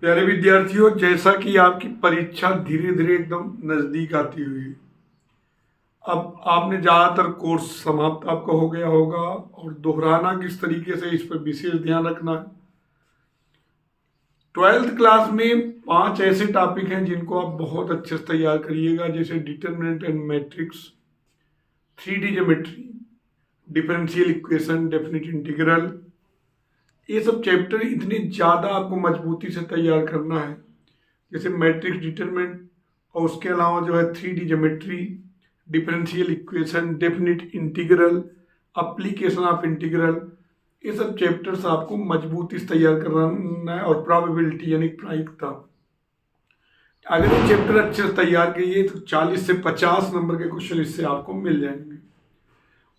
प्यारे विद्यार्थियों, जैसा कि आपकी परीक्षा धीरे धीरे एकदम नज़दीक आती हुई, अब आपने ज़्यादातर कोर्स समाप्त आपका हो गया होगा और दोहराना किस तरीके से, इस पर विशेष ध्यान रखना है। 12th क्लास में 5 ऐसे टॉपिक हैं जिनको आप बहुत अच्छे से तैयार करिएगा, जैसे determinant and matrix, 3D geometry, differential equation, definite integral. ये सब चैप्टर इतने ज़्यादा आपको मजबूती से तैयार करना है, जैसे मैट्रिक्स, डिटरमिनेंट, और उसके अलावा जो है 3D geometry, differential equation, definite integral, application of integral. ये सब चैप्टर्स आपको मजबूती से तैयार करना है। और प्रोबेबिलिटी यानी प्रायिकता, अगर ये चैप्टर अच्छे से तैयार किए तो 40 से 50 नंबर के क्वेश्चन इससे आपको मिल जाएंगे।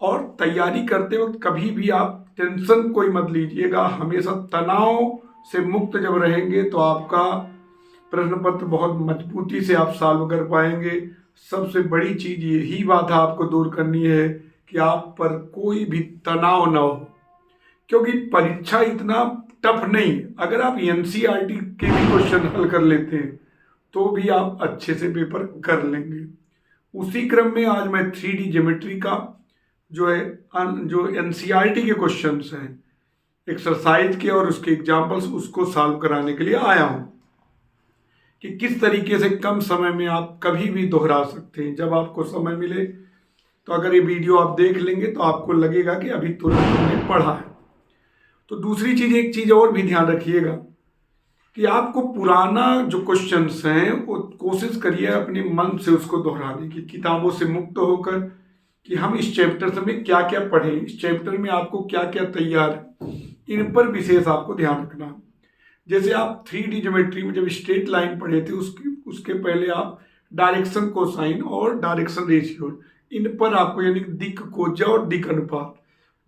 और तैयारी करते वक्त कभी भी आप टेंशन कोई मत लीजिएगा, हमेशा तनाव से मुक्त जब रहेंगे तो आपका प्रश्न पत्र बहुत मजबूती से आप सॉल्व कर पाएंगे। सबसे बड़ी चीज यही बाधा आपको दूर करनी है कि आप पर कोई भी तनाव ना हो, क्योंकि परीक्षा इतना टफ नहीं। अगर आप एनसीईआरटी के भी क्वेश्चन हल कर लेते हैं तो भी आप अच्छे से पेपर कर लेंगे। उसी क्रम में आज मैं 3D ज्योमेट्री का जो एनसीईआरटी के क्वेश्चंस हैं, एक्सरसाइज के और उसके एग्जाम्पल्स, उसको सॉल्व कराने के लिए आया हूं कि किस तरीके से कम समय में आप कभी भी दोहरा सकते हैं। जब आपको समय मिले तो अगर ये वीडियो आप देख लेंगे तो आपको लगेगा कि अभी तुरंत हमने पढ़ा है। तो दूसरी चीज, एक चीज और भी ध्यान रखिएगा कि आपको पुराना जो क्वेश्चंस हैं वो कोशिश करिए अपने मन से उसको दोहराने की, किताबों से मुक्त होकर कि हम इस चैप्टर में क्या क्या पढ़ें, इस चैप्टर में आपको क्या क्या तैयार है, इन पर विशेष आपको ध्यान रखना। जैसे आप 3D ज्योमेट्री में जब स्ट्रेट लाइन पढ़े थे उसके पहले आप डायरेक्शन कोसाइन और डायरेक्शन रेशियो, इन पर आपको यानी दिक् कोज्या और दिक् अनुपात,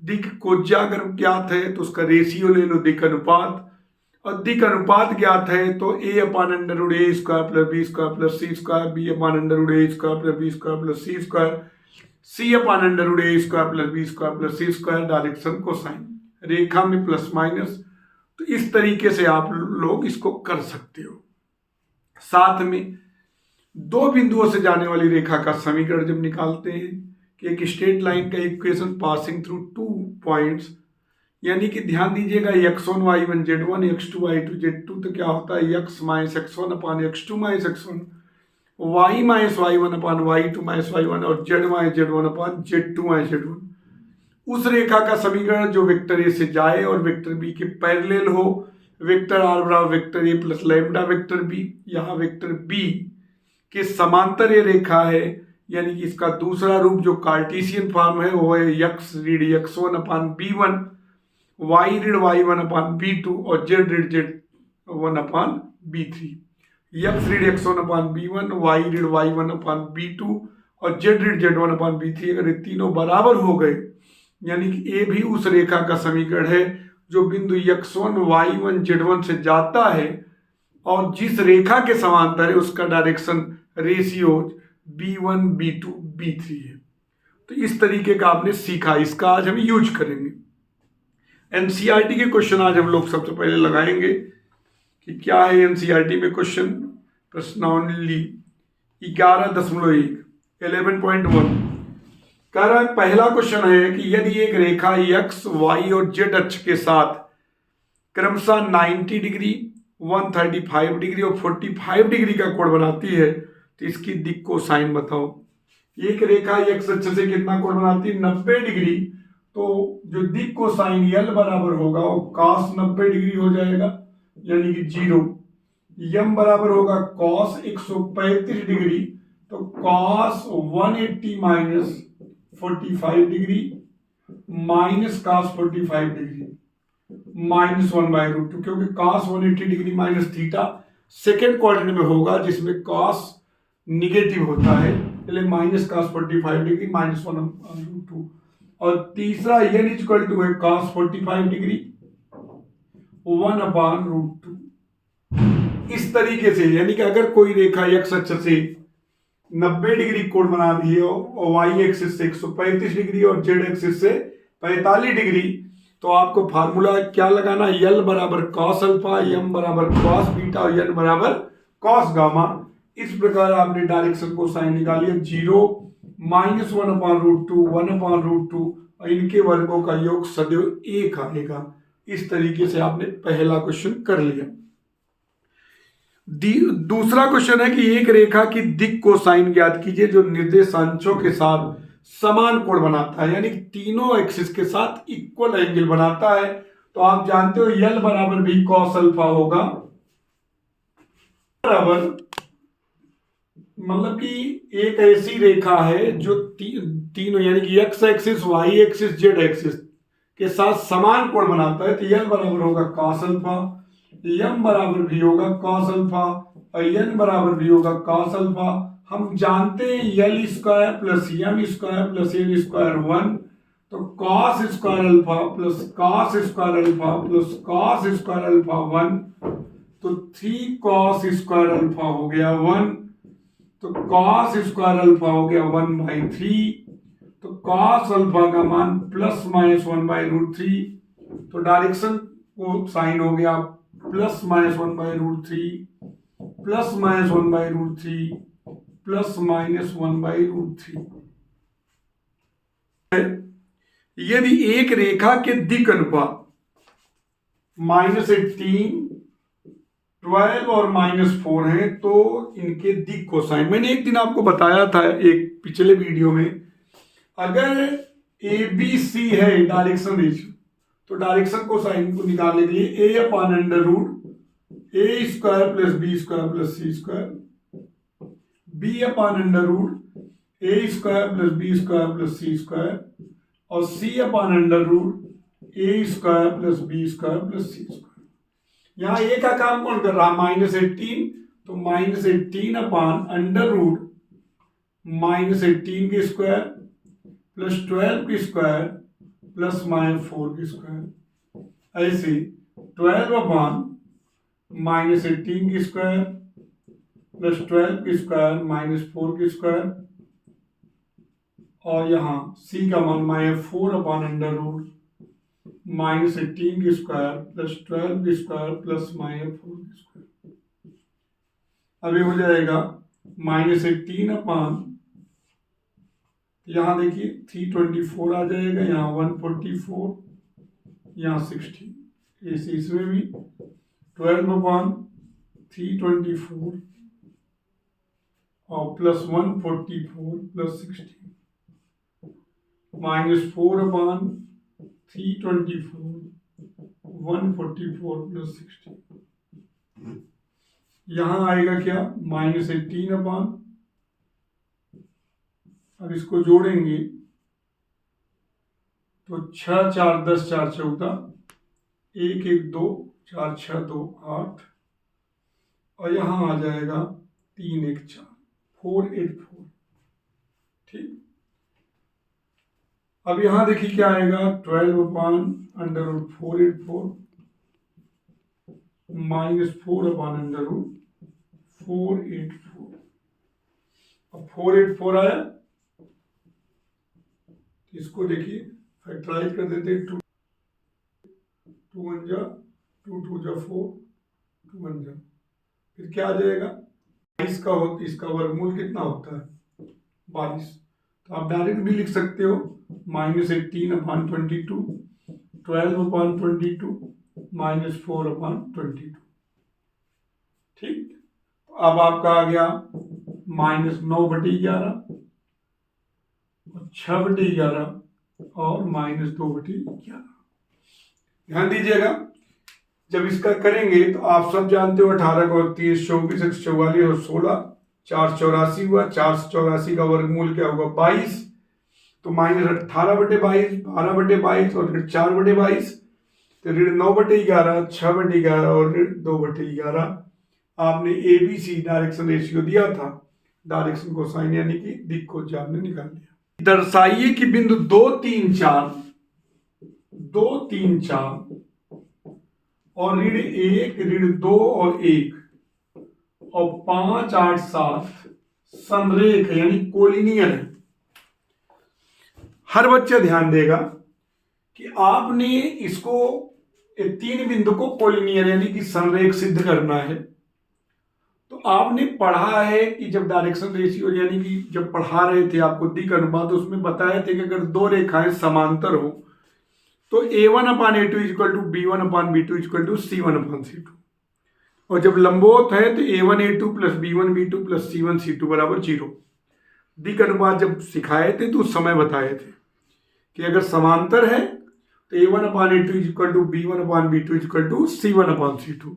दिक् कोज्या अगर ज्ञात है तो उसका रेशियो ले लो दिक् अनुपात, और दिक् अनुपात ज्ञात है तो a upon under root A square plus B square plus C square, B upon under root A square plus B square plus C square, C upon under root A square plus B square plus C square, direction cosine, रेखा में plus minus. तो इस तरीके से आप लोग इसको कर सकते हो। साथ में दो बिंदुओं से जाने वाली रेखा का समीकरण जब निकालते हैं कि एक स्ट्रेट लाइन का इक्वेशन पासिंग थ्रू 2 पॉइंट्स, यानी कि ध्यान दीजिएगा x1 y1 z1 x2 y2 z2, तो क्या होता है x माइनस x1 अपान x2 minus x1, y minus y1 अपान y2 माइनस y1, और z माइनस z1 अपान z2 माइनस z1। उस रेखा का समीकरण जो वेक्टर ए से जाए और वेक्टर बी के पैरेलल हो, वेक्टर आर बराबर vector A plus lambda vector B. यहाँ वेक्टर बी के समांतर ये रेखा है, यानी कि इसका दूसरा रूप जो कार्टेशियन फॉर्म है वो है x ऋण x1 अपान b1, y ऋण y1 अपान b2 और z ऋण z1 अपान b3। x ऋण x1 अपान b1, y ऋण y1 अपान b2 और z ऋण z1 अपान b3, अगर ये तीनों बराबर हो गए यानी कि ए भी उस रेखा का समीकरण है जो बिंदु x1 y1 z1 से जाता है और जिस रेखा के समांतर है उसका direction ratio b1 b2 b3 है। तो इस तरीके का आपने सीखा, इसका आज हम यूज करेंगे। एनसीईआरटी के क्वेश्चन आज हम लोग सबसे पहले लगाएंगे कि क्या है एनसीईआरटी में क्वेश्चन। प्रश्नावली 11.1 11.1 कह रहा है, पहला क्वेश्चन है कि यदि एक रेखा x, y और z अक्ष के साथ क्रमशः 90 डिग्री, 135 डिग्री और 45 डिग्री का कोण बनाती है तो इसकी दिक् कोसाइन बताओ। एक रेखा x अक्ष से कितना कोण बनाती है? 90 डिग्री। तो जो दिक् कोसाइन L बराबर होगा वो cos 90 डिग्री हो जाएगा, यानी कि 0। m बराबर होगा cos 135 डिग्री, तो cos 180 minus 45 degree minus cos 45 degree minus 1/√2, क्योंकि cos 180 degree minus theta second quadrant में होगा जिसमें cos निगेटिव होता है, इसलिए माइनस cos 45 डिग्री माइनस 1/√2। और तीसरा n इक्वल टू है cos 45 डिग्री 1/√2। इस तरीके से यानी कि अगर कोई रेखा x अक्ष से 90 डिग्री कोण बना रही है और y एक्सिस से 135 डिग्री और z एक्सिस से 45 डिग्री, तो आपको फार्मूला क्या लगाना, यल बराबर कॉस अल्फा, एम बराबर कॉस बीटा और एन बराबर कॉस गामा। इस प्रकार आपने डायरेक्शन को साइन निकालिए। 0 -1/√2 1/√2 और इनके वर्गों का योग सदैव 1 आएगा। इस तरीके से आपने पहला क्वेश्चन कर लिया। दूसरा क्वेश्चन है कि एक रेखा की दिक को साइन ज्ञात कीजिए जो निर्देशांशों के साथ समान कोण बनाता है, यानी तीनों एक्सिस के साथ इक्वल एंगल बनाता है। तो आप जानते हो यल बराबर भी कॉस अल्फा होगा, बराबर मतलब कि एक ऐसी रेखा है जो तीनों यानी कि X axis, Y axis, Z axis के साथ समान कोण बनाता है। तो यल बराबर होगा कॉस अल्फा, एम बराबर भी होगा कॉस अल्फा और एन बराबर भी होगा कॉस अल्फा। हम जानते हैं l square plus m square plus n square 1, तो cos square alpha plus cos square alpha plus cos square alpha 1, तो 3 कॉस स्क्वायर अल्फा हो गया 1, तो कॉस स्क्वायर अल्फा हो गया 1/3, तो कॉस अल्फा का मान प्लस माइनस 1/√3, तो डायरेक्शन को साइन हो गया plus minus 1/√3 plus minus 1/√3 plus minus 1/√3। यदि एक रेखा के दिक अनुपात -18, 12 और -4 है तो इनके दिक कोसाइन, मैंने एक दिन आपको बताया था एक पिछले वीडियो में, अगर ABC है डायरेक्शन रेशियो तो डायरेक्शन कोसाइन को निकालने के लिए A/√A² plus B² plus C², B/√A² plus B² plus C² और C/√A² plus B² plus C²। यहां ए का काम कौन कर रहा है, -18, तो -18/√-18 के स्क्वायर प्लस 12 के स्क्वायर प्लस -4 के स्क्वायर, ऐसे 12/-18 के स्क्वायर प्लस 12 के स्क्वायर -4 के स्क्वायर और यहाँ C का मान -4/√-18 के स्क्वायर प्लस 12 के स्क्वायर प्लस -4 के स्क्वायर। अभी हो जाएगा -18/, यहाँ देखिए 324 आ जाएगा, यहाँ 144, यहाँ 16, ऐसे इसमें भी 12/324 और प्लस 144 प्लस 16 -4/324 144 प्लस 16, यहां आएगा क्या -18/, अब इसको जोड़ेंगे तो 6 4 10 4 14, 1 1 2 4 6 2 8 और यहां आ जाएगा 3 1 4 484। ठीक, अब यहां देखिए क्या आएगा, 12/√484 -4/√484। अब 484 आया, इसको देखिए फैक्टराइज कर देते, 2 1 जा 2 2 जा 4 2 1 जा, फिर क्या आ जाएगा 22 का इसका वर्गमूल कितना होता है 22, तो आप डायरेक्ट भी लिख सकते हो -18/22 12/22 -4/22। ठीक, अब आपका आ गया -9/11 और 6/11 और -2/11। ध्यान दीजिएगा, जब इसका करेंगे तो आप सब जानते हो 18 को 30 24 144 और 16 484 हुआ, 484 का वर्गमूल क्या होगा 22, तो -18/22 12/22 और ऋण 4/22, तो ऋण 9/11 6/11 और ऋण 2/11। आपने ABC डायरेक्शन रेशियो दिया था, डायरेक्शन कोसाइन यानी कि दिक को आपने निकाल लिया। दर्शाइए कि बिंदु 2 3 4 और ऋण 1 ऋण 2 और 1 और 5 8 7 समरेख यानी कोलिनियर है। हर बच्चा ध्यान देगा, कि आपने इसको 3 बिंदु को कोलिनियर यानी कि संरेख सिद्ध करना है। तो आपने पढ़ा है कि जब डायरेक्शन रेशियो यानी कि जब पढ़ा रहे थे आपको दिक् अनुपात, उसमें बताए थे कि अगर दो रेखाएं समांतर हो तो A1/A2 equal to B1/B2 equal to C1/C2, और जब लंबवत है तो A1A2 plus B1B2 plus C1C2 बराबर 0। दिक् अनुपात जब सिखाए थे तो उस समय बताए थे कि अगर समांतर है तो A1/A2 equal to B1/B2 equal to C1/C2,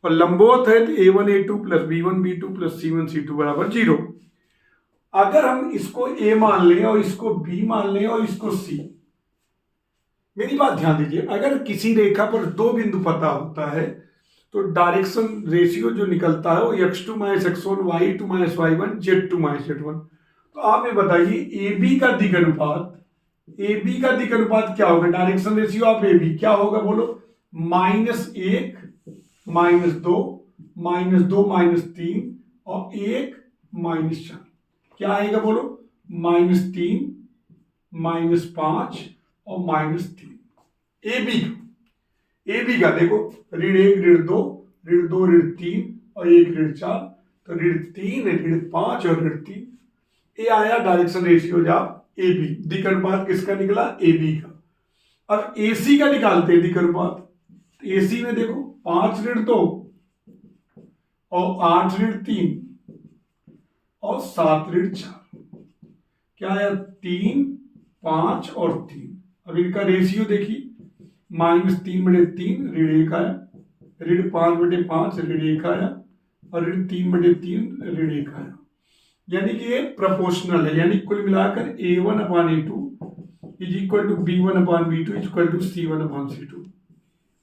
और लंबवत है तो A1A2 plus B1B2 plus C1C2 बराबर 0। अगर हम इसको A मान लें और इसको B मान लें और इसको C, मेरी बात ध्यान दीजिए, अगर किसी रेखा पर दो बिंदु पता होता है तो डायरेक्शन रेशियो जो निकलता है वो x2 - x1, y2 - y1, z2 - z1। तो आप ये बताइए AB का दिक् अनुपात, AB का दिक् अनुपात क्या होगा? डायरेक्शन रेशियो ऑफ AB क्या होगा बोलो? -1 -2 -2 -3 और 1 -4, क्या आएगा बोलो? -3 -5 और -3। AB का देखो, ऋण 1 ऋण 2 ऋण 2 ऋण 3 और 1 ऋण 4, तो ऋण 3 ऋण 5 और ऋण 3, ये आया डायरेक्शन रेशियो ऑफ AB। दिक् अनुपात किसका निकला? AB का। अब AC का निकालते हैं दिक् अनुपात। AC में देखो 5 ऋण 2 और 8 ऋण 3 और 7 ऋण 4, क्या आया? 3 5 और 3। अब इनका रेशियो देखिए, -3/3 ऋण 1 आया, ऋण 5/5 ऋण 1 आया और ऋण 3/3 ऋण 1 आया, यानी कि ये प्रोपोर्शनल है। यानी कुल मिलाकर A1/A2 is equal to B1/B2 is equal to C1/C2।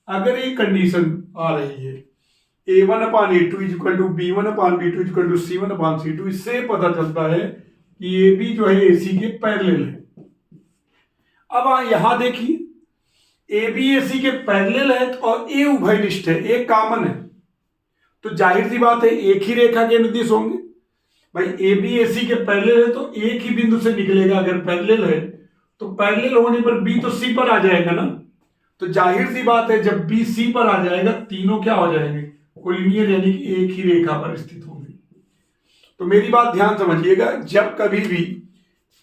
अगर ये कंडीशन आ रही है A1/A2 is equal to B1/B2 is equal to C1/C2, इससे पता चलता है कि AB जो है AC के पैरेलल है। अब यहां देखिए AB AC के पैरेलल है और A उभयनिष्ठ है, A कॉमन है, तो जाहिर सी बात है एक ही रेखा के अनुदिश होंगे। भाई AB AC के पैरेलल है तो एक ही बिंदु से निकलेगा। अगर पैरेलल है तो पैरेलल होने पर B तो C पर आ जाएगा ना, तो जाहिर सी बात है जब B C पर आ जाएगा तीनों क्या हो जाएंगे? कोलिनियर, यानी कि एक ही रेखा पर स्थित होंगे। तो मेरी बात ध्यान समझिएगा, जब कभी भी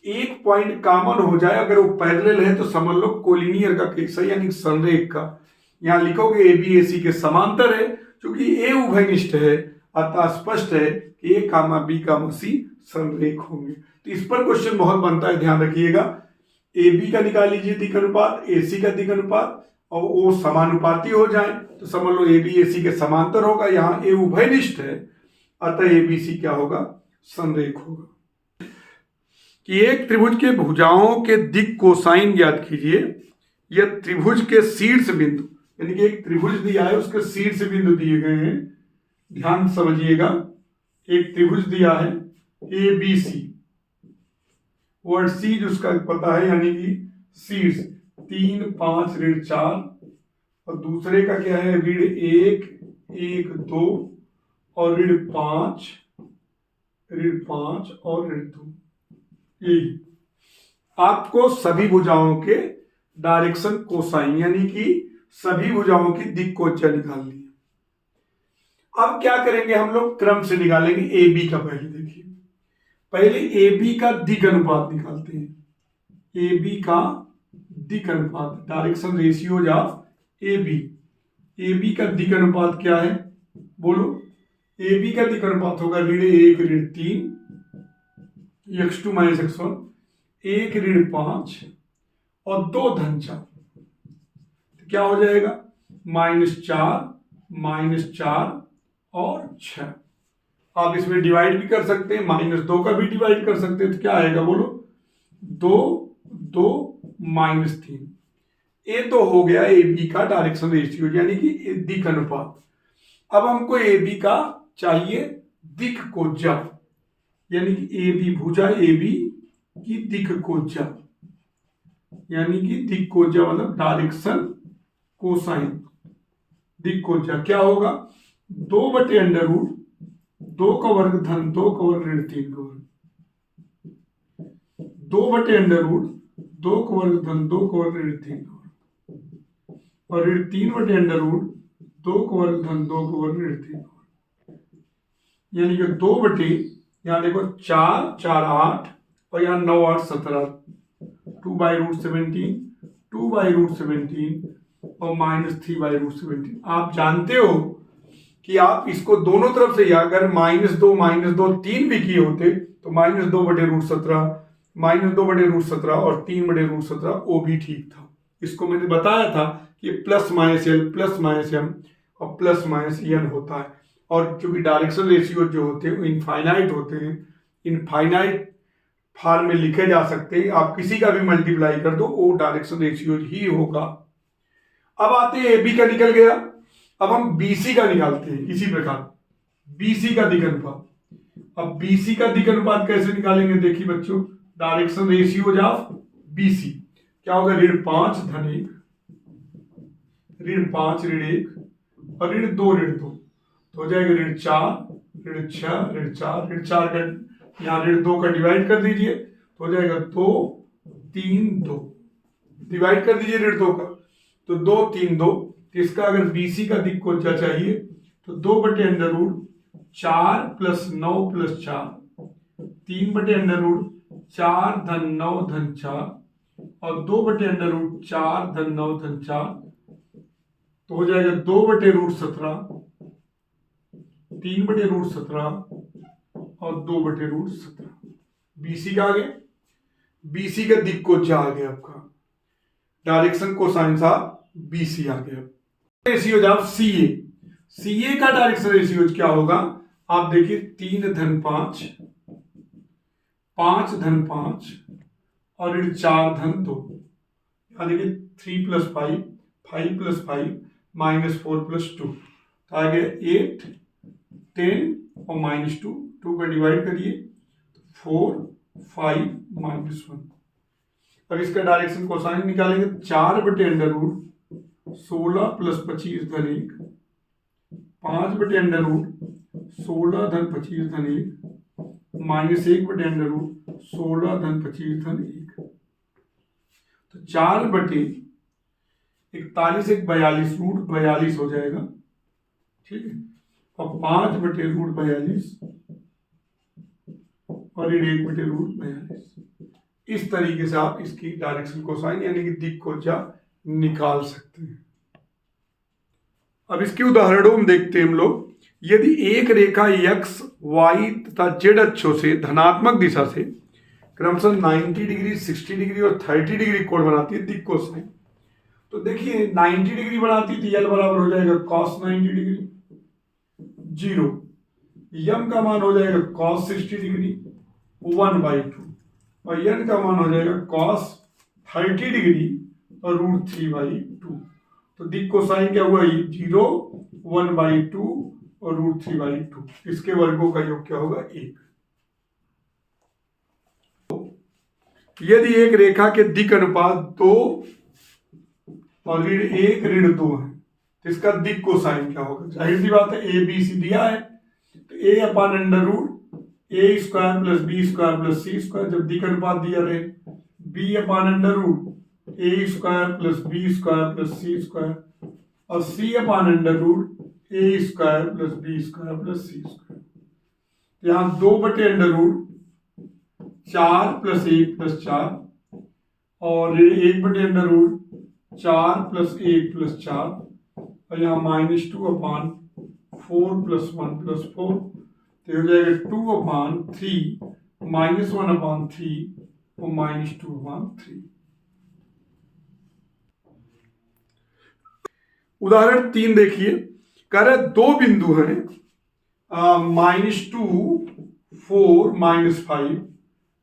एक पॉइंट कॉमन हो जाए, अगर वो पैरेलल है तो समझ लो कोलिनियर का केस है, यानी संरेख का। यहां लिखोगे AB AC के समांतर है, क्योंकि A उभयनिष्ठ है, अतः स्पष्ट है कि A, B, C संरेख होंगे। तो इस पर क्वेश्चन बहुत बनता है, ध्यान रखिएगा। AB का निकाल लीजिए दिक् अनुपात, AC का दिक् अनुपात, और वो समानुपाती हो जाए तो समझ लो AB AC के समांतर होगा। यहाँ A उभयनिष्ठ है, अतः ABC क्या होगा? संरेख होगा। कि एक त्रिभुज के भुजाओं के दिक् कोसाइन ज्ञात कीजिए। यह त्रिभुज के शीर्ष बिंदु, यानी कि एक त्रिभुज दिया है उसके शीर्ष बिंदु दिए गए हैं, ध्यान समझिएगा। एक त्रिभुज दिया है ABC, वर्ड सी जिसका पता है, यानी कि शीर्ष 3 5 ऋण 4, और दूसरे का क्या है? ऋण 1 1 2 और ऋण 5 और ऋण 2। यही आपको सभी भुजाओं के डायरेक्शन कोसाइन, यानी कि सभी भुजाओं की दिक् कोचा निकालनी है। अब क्या करेंगे हम लोग? क्रम से निकालेंगे। AB का पहले देखिए, पहले AB का दिक् अनुपात निकालते हैं। AB का दिक् अनुपात, direction ratios of AB। AB का दिक् अनुपात क्या है बोलो? AB का दिक् अनुपात होगा ऋण 1 ऋण 3 x2 - x1, 1 ऋण 5 और 2 धन 4, तो क्या हो जाएगा? -4 और 6। आप इसमें डिवाइड भी कर सकते हैं, -2 का भी डिवाइड कर सकते हैं, तो क्या आएगा बोलो? 2 2 -3। ये तो हो गया AB का डायरेक्शन रेशियो, यानी कि दिक् अनुपात। अब हमको AB का चाहिए दिक् कोजा, यानी कि AB भुजा AB की दिक् कोजा, यानी कि दिक् कोजा मतलब डायरेक्शन कोसाइन। दिक् कोजा क्या होगा? 2/√2 2 का वर्ग धन 2 का वर्ग ऋण 3 का वर्ग, 2/√2 का वर्ग धन 2 का वर्ग ऋण 3 का वर्ग। और ऋण 3/√2 को वर्ग धन 2 को वर्ग ऋण 3, यानी कि 2 यहाँ देखो 4 4 8 और यहाँ 9 8 17, 2/√17, 2/√17 और -3/√17। आप जानते हो कि आप इसको दोनों तरफ से, अगर -2 3 भी किए होते तो -2/√17, -2/√17 और 3/√17 वो भी ठीक था। इसको मैंने बताया था कि plus minus l plus minus m और प्लस माइनस एन होता है, और क्योंकि डायरेक्शन रेशियो जो होते हैं वो इनफाइनाइट होते हैं, इनफाइनाइट फॉर्म में लिखे जा सकते हैं। आप किसी का भी मल्टीप्लाई कर दो वो डायरेक्शन रेशियो ही होगा। अब आते हैं AB का निकल गया, अब हम BC का निकालते हैं इसी प्रकार, BC का दिक अनुपात। अब BC का दिक अनुपात कैसे निकालेंगे, देखिए बच्चों, डायरेक्शन रेशियो ऑफ BC क्या होगा, ऋण 5 धन 1, ऋण 5 ऋण 1 और ऋण 2 ऋण 2, तो हो जाएगा ऋण 4 ऋण 6 ऋण 4 ऋण 4 का यहाँ ऋण 2 का डिवाइड कर दीजिए तो हो जाएगा 2 3 2, डिवाइड कर दीजिए ऋण 2 का, तो 2 3 2। इसका अगर BC का दिक को चाहिए तो 2/√4 + 9 + 4, 3/√4 धन 9 धन 4 और 2/√4 धन 9 धन 4, तो हो जाएगा 2/√17, 3/√17 और 2/√17। BC का आ गया, BC का दिक को आ गया आपका, डायरेक्शन कोसाइन ऑफ BC आ गया। रेशियो ऑफ CA, CA का डायरेक्शन रेशियो क्या होगा, आप देखिए 3 धन 5, 5 धन 5 और ऋण 4 धन 2, यहाँ देखिए 3 + 5, 5 + 5 -4 + 2, तो आ गया 8 10 और -2, 2 का डिवाइड करिए 4 5 -1। अब इसका डायरेक्शन कोसाइन निकालेंगे, 4/√16 + 25 धन 1, 5/√16 धन 25 धन 1 -1/√16 धन 25 धन 1, तो 4/41 एक 42 हो जाएगा, ठीक है, और 5/√42 और ऋण 1/√42। इस तरीके से आप इसकी डायरेक्शन कोसाइन यानी कि दिक को निकाल सकते हैं। अब इसके उदाहरणों में देखते हैं हम लोग, यदि एक रेखा x, y तथा z अक्षों से धनात्मक दिशा से क्रमशः 90 डिग्री, 60 डिग्री और 30 डिग्री कोण बनाती है दिक कोसाइन, तो देखिए 90 डिग्री बनाती थी, L बराबर हो जाएगा cos 90 डिग्री 0, m का मान हो जाएगा cos 60 डिग्री 1/2 और n का मान हो जाएगा cos 30 डिग्री और √3/2। तो दिक कोसाइन क्या हुआ, 0 1/2 और √3/2, इसके वर्गों का योग क्या होगा 1। यदि एक रेखा के दिक अनुपात 2 और ऋण 1 ऋण 2 है तो इसका दिक कोसाइन क्या होगा, जाहिर सी बात है ABC दिया है तो A/√A² + B² + C², जब दिक अनुपात दिया रहे B/√A² + B² + C² और C/√A² + B² + C², यहाँ 2/√4 + 1 + 4 और 1/√4 + 1 + 4 और यहाँ -2/4 + 1 + 4, तो हो जाएगा 2/3 -1/3 और -2/3। उदाहरण 3 देखिए, कह रहे दो बिंदु हैं -2 4 -5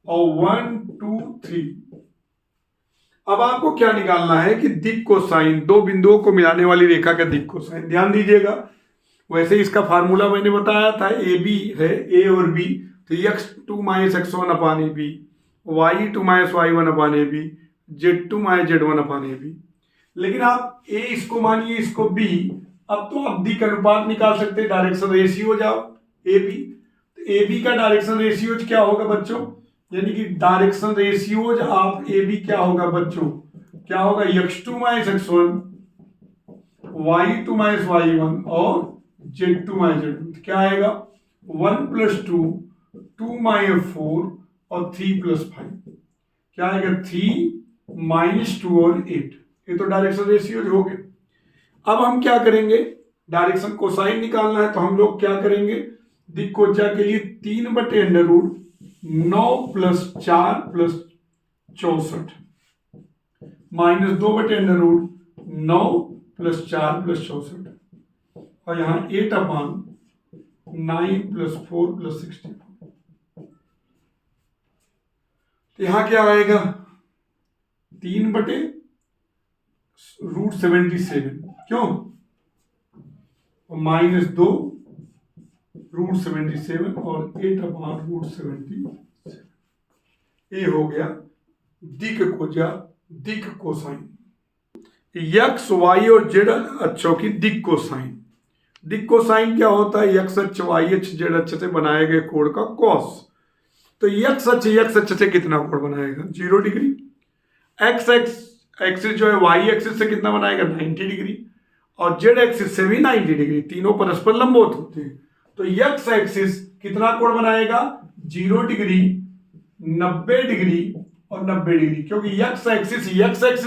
और 1 2 3। अब आपको क्या निकालना है कि दिक कोसाइन, दो बिंदुओं को मिलाने वाली रेखा का दिक कोसाइन। ध्यान दीजिएगा, वैसे इसका फार्मूला मैंने बताया था, AB है A और B, तो x2 - x1/AB, y2 - y1/AB, z2 - z1/AB। लेकिन आप A इसको मानिए, इसको B, अब तो आप दिक अनुपात निकाल सकते हैं, डायरेक्शन रेशियो जाओ AB, तो AB का डायरेक्शन रेशियो क्या होगा बच्चों, यानी कि डायरेक्शन रेशियोज ऑफ AB क्या होगा बच्चों, क्या होगा x2 - x1 y2 minus y1 और z2 माइनस z2, क्या आएगा 1 + 2, 2 - 4 और 3 + 5, क्या आएगा 3 - 2 और 8। ये तो डायरेक्शन रेशियो हो गए। अब हम क्या करेंगे, डायरेक्शन कोसाइन निकालना है, तो हम लोग क्या करेंगे, दिक् कोजा के लिए 3/√9 + 4 + 64 -2/√9 + 4 + 64 और यहाँ 8/9 + 4 + 64। तो यहाँ क्या आएगा 3/√77, क्यों, -2√77 और 8/√77। ये हो गया दिक् कोजा, दिक् कोसाइन। x, y और z अक्षों की दिक् कोसाइन। दिक् कोसाइन क्या होता है, x अक्ष, y अक्ष, z अक्ष से बनाए गए कोण का कॉस। तो x अक्ष से कितना कोण बनाएगा 0 डिग्री। x एक्सिस जो है y एक्सिस से कितना बनाएगा 90 डिग्री और z एक्सिस से भी 90 डिग्री, तीनों परस्पर लंबवत होते हैं। तो x एक्सिस कितना कोण बनाएगा 0 डिग्री, 90 डिग्री और 90 डिग्री, क्योंकि x एक्सिस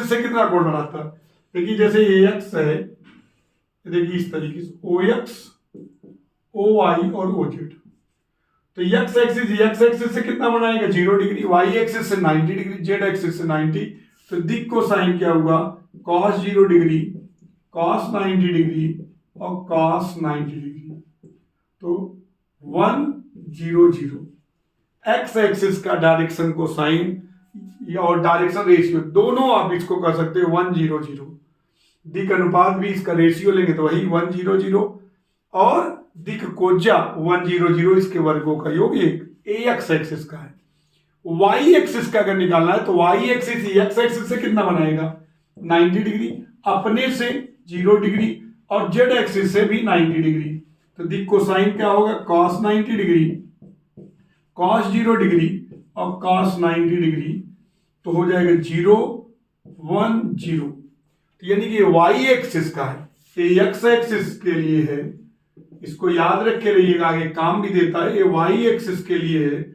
से कितना कोण बनाता है, देखिए जैसे ये x है, देखिए इस तरीके से OX, OY और OZ। तो x एक्सिस से कितना बनाएगा 0 डिग्री, y एक्सिस से 90 डिग्री, z एक्सिस से 90। तो दिक् कोसाइन क्या हुआ cos 0 डिग्री, cos 90 डिग्री और cos 90 डिग्री। तो 1 0 0। x एक्सिस का डायरेक्शन कोसाइन और डायरेक्शन रेशियो दोनों आप इसको कर सकते हो 1 0 0। दिक् अनुपात भी इसका रेशियो लेंगे तो वही 1 0 0 और दिक् कोजा 1 0 0, इसके वर्गों का योग एक x एक्सिस का है। y एक्सिस का अगर निकालना है तो y एक्सिस x एक्सिस से कितना बनाएगा 90 डिग्री, अपने से 0 डिग्री और z एक्सिस से भी 90 डिग्री। तो दिक् कोसाइन क्या होगा cos 90 डिग्री, cos 0 डिग्री और cos 90 डिग्री, तो हो जाएगा 0 1 0। तो यानी कि y एक्सिस का है, ये x एक्सिस के लिए है, इसको याद रख के रहिएगा, आगे काम भी देता है। ये y एक्सिस के लिए है,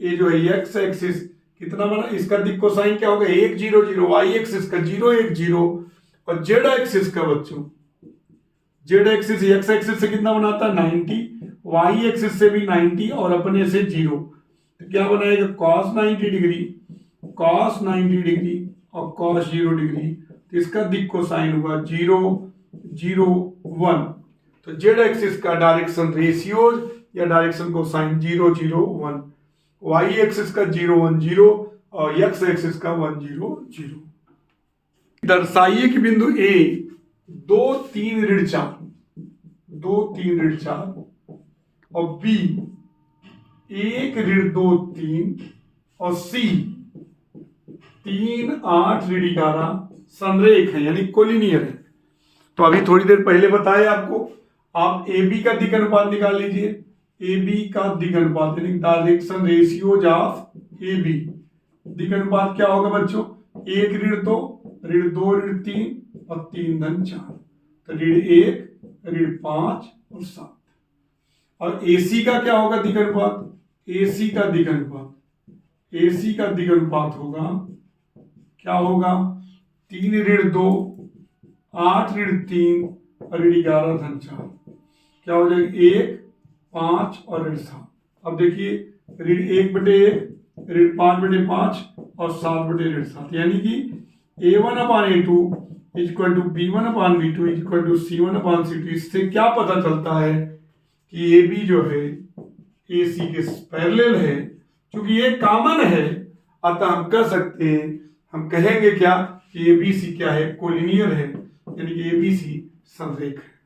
ये जो है x एक्सिस कितना बना, इसका दिक् कोसाइन क्या होगा 1 0 0, y एक्सिस का 0 1 0 और z एक्सिस का बच्चों, z एक्सिस x एक्सिस से कितना बनाता है 90, y एक्सिस से भी 90 और अपने से 0। तो क्या बनाएगा cos 90 डिग्री, cos 90 डिग्री और cos 0 डिग्री। तो इसका दिक् कोसाइन हुआ 0 0 1। तो z एक्सिस का डायरेक्शन रेशियो या डायरेक्शन कोसाइन 0 0 1, y एक्सिस का 0 1 0 और x एक्सिस का 1 0 0। दर्शाइए कि बिंदु A 2 3 ऋण 4, 2 3 ऋण 4 और B 1 ऋण 2 3 और C 3 8 ऋण 11 संरेख है, यानी कोलिनियर है। तो अभी थोड़ी देर पहले बताया आपको, आप AB का दिक् अनुपात निकाल लीजिए। AB का दिक् अनुपात यानी डायरेक्शन रेशियोज ऑफ AB, दिक् अनुपात क्या होगा बच्चों 1 ऋण 2 ऋण 2 ऋण 3 और 3 धन 4, तो ऋण 1 ऋण 5 और 7। और AC का क्या होगा दिक् अनुपात, AC का दिक् अनुपात, AC का दिक् अनुपात होगा क्या होगा 3 ऋण 2 8 ऋण 3 और ऋण 11 धन 4, क्या हो जाएगा 1 5 और ऋण 7। अब देखिए ऋण 1/1 ऋण 5/5 और 7/7, यानी कि A1/A2 = B1/B2 = C1/C2। इससे क्या पता चलता है कि AB जो है AC के पैरेलल है, क्योंकि ये कॉमन है, अतः हम कह सकते हैं, हम कहेंगे क्या कि ABC क्या है कोलिनियर है, यानी कि ABC संरेख है।